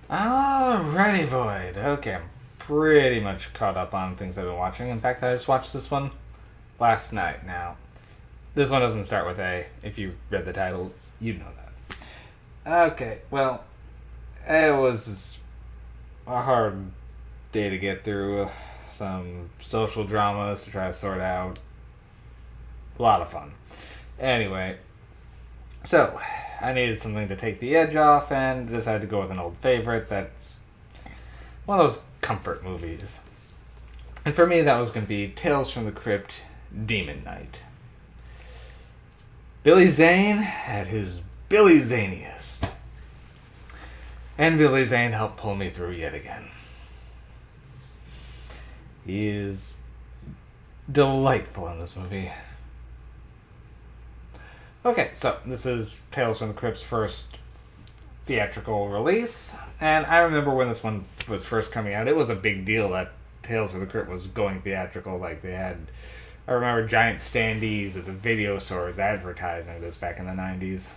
Alrighty, Void. Okay, I'm pretty much caught up on things I've been watching. In fact, I just watched this one last night. Now, this one doesn't start with A. If you read the title, you'd know that. Okay, well, it was a hard day to get through. Some social dramas to try to sort out. A lot of fun. Anyway, so I needed something to take the edge off and decided to go with an old favorite that's one of those comfort movies. And for me, that was going to be Tales from the Crypt Demon Knight. Billy Zane at his Billy Zaniest. And Billy Zane helped pull me through yet again. He is delightful in this movie. Okay, so this is Tales from the Crypt's first theatrical release, and I remember when this one was first coming out, it was a big deal that Tales of the Crypt was going theatrical. Like they had, I remember giant standees at the video stores advertising this back in the '90s,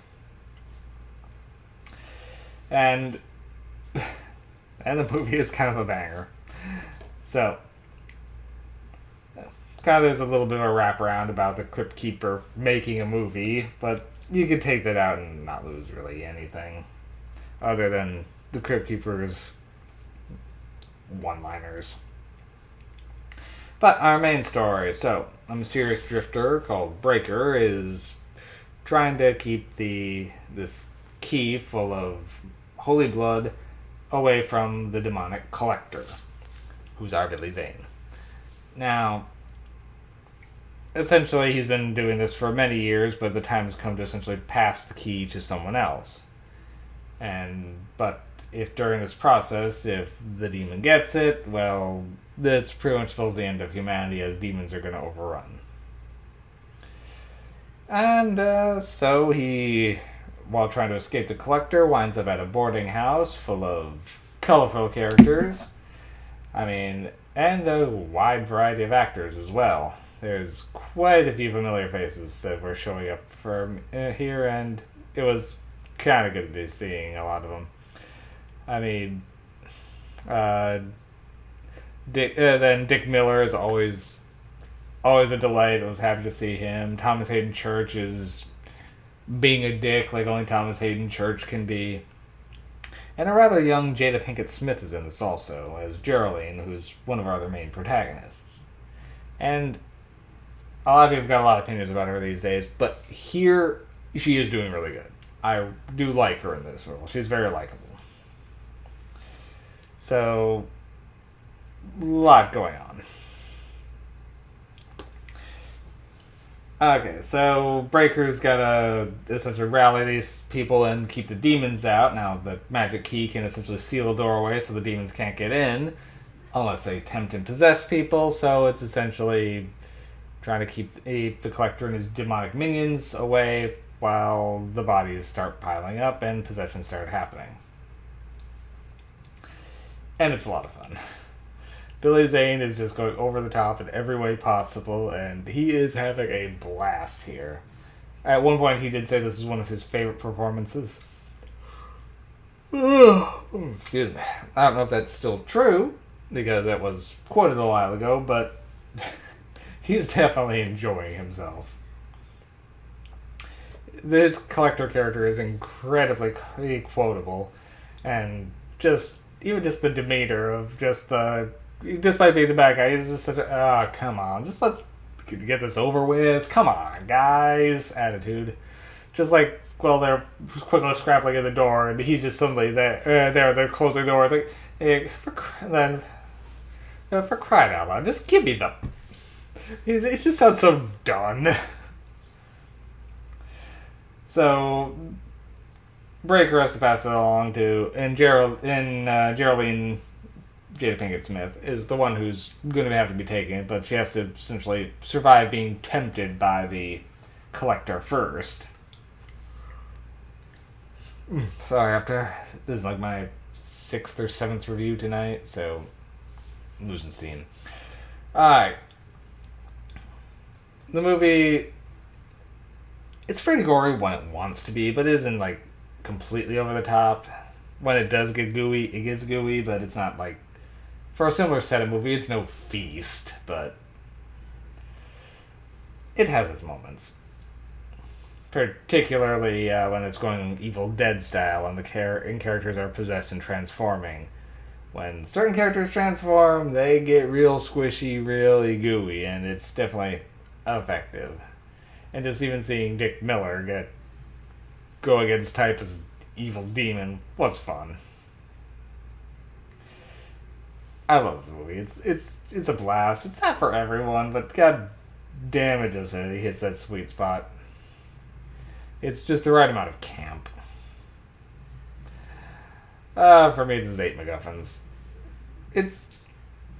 and and the movie is kind of a banger. So kind of there's a little bit of a wraparound about the Crypt Keeper making a movie, but you could take that out and not lose really anything other than the Crypt Keeper's one-liners. But our main story, so a mysterious drifter called Breaker is trying to keep this key full of holy blood away from the demonic collector, who's our Billy Zane. Now, essentially, he's been doing this for many years, but the time has come to essentially pass the key to someone else. But if during this process, if the demon gets it, well, that's pretty much spells the end of humanity, as demons are going to overrun. And so he, while trying to escape the collector, winds up at a boarding house full of colorful characters. And a wide variety of actors as well. There's quite a few familiar faces that were showing up from here, and it was kind of good to be seeing a lot of them. I mean, then Dick Miller is always a delight. I was happy to see him. Thomas Hayden Church is being a dick like only Thomas Hayden Church can be. And a rather young Jada Pinkett Smith is in this also, as Geraldine, who's one of our other main protagonists. And a lot of people have got a lot of opinions about her these days, but here she is doing really good. I do like her in this role. She's very likable. So, a lot going on. Okay, so Breaker's gotta essentially rally these people and keep the demons out. Now, the magic key can essentially seal the doorway so the demons can't get in, unless they tempt and possess people, so it's essentially trying to keep the collector and his demonic minions away while the bodies start piling up and possessions start happening. And it's a lot of fun. Billy Zane is just going over the top in every way possible, and he is having a blast here. At one point, he did say this is one of his favorite performances. Excuse me. I don't know if that's still true, because that was quoted a while ago, but he's definitely enjoying himself. This collector character is incredibly quotable, and even just the demeanor of despite being the bad guy, he's just such a, come on, just let's get this over with, come on, guys, attitude. Just like, well, they're quickly scrapping at the door, and he's just suddenly there, they're closing the door, it's like, hey, for crying out loud, just give me the, it just sounds so done. So, Breaker has to pass it along to, and Geraldine, Jada Pinkett Smith, is the one who's going to have to be taking it, but she has to essentially survive being tempted by the collector first. Sorry, this is like my 6th or 7th review tonight, so I'm losing steam. Alright. The movie, it's pretty gory when it wants to be, but it isn't like completely over the top. when it does get gooey, it gets gooey, but it's not like for a similar set of movie. It's no feast, but it has its moments. Particularly when it's going Evil Dead style and and characters are possessed and transforming. When certain characters transform, they get real squishy, really gooey, and it's definitely effective. And just even seeing Dick Miller go against type as evil demon was fun. I love this movie. It's a blast. It's not for everyone, but god damn it, just he hits that sweet spot. It's just the right amount of camp. For me, this is 8 MacGuffins. It's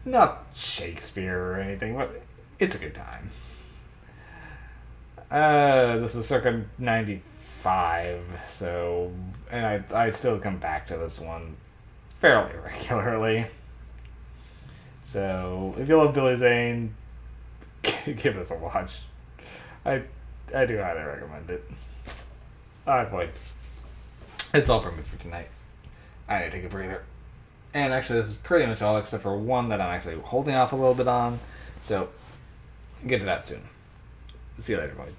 not Shakespeare or anything, but it's a good time. This is circa 95, so... And I still come back to this one fairly regularly. So, if you love Billy Zane, give this a watch. I do highly recommend it. Alright, boy. It's all for me for tonight. I need to take a breather. And actually, this is pretty much all except for one that I'm actually holding off a little bit on. So, get to that soon. See you later, buddy.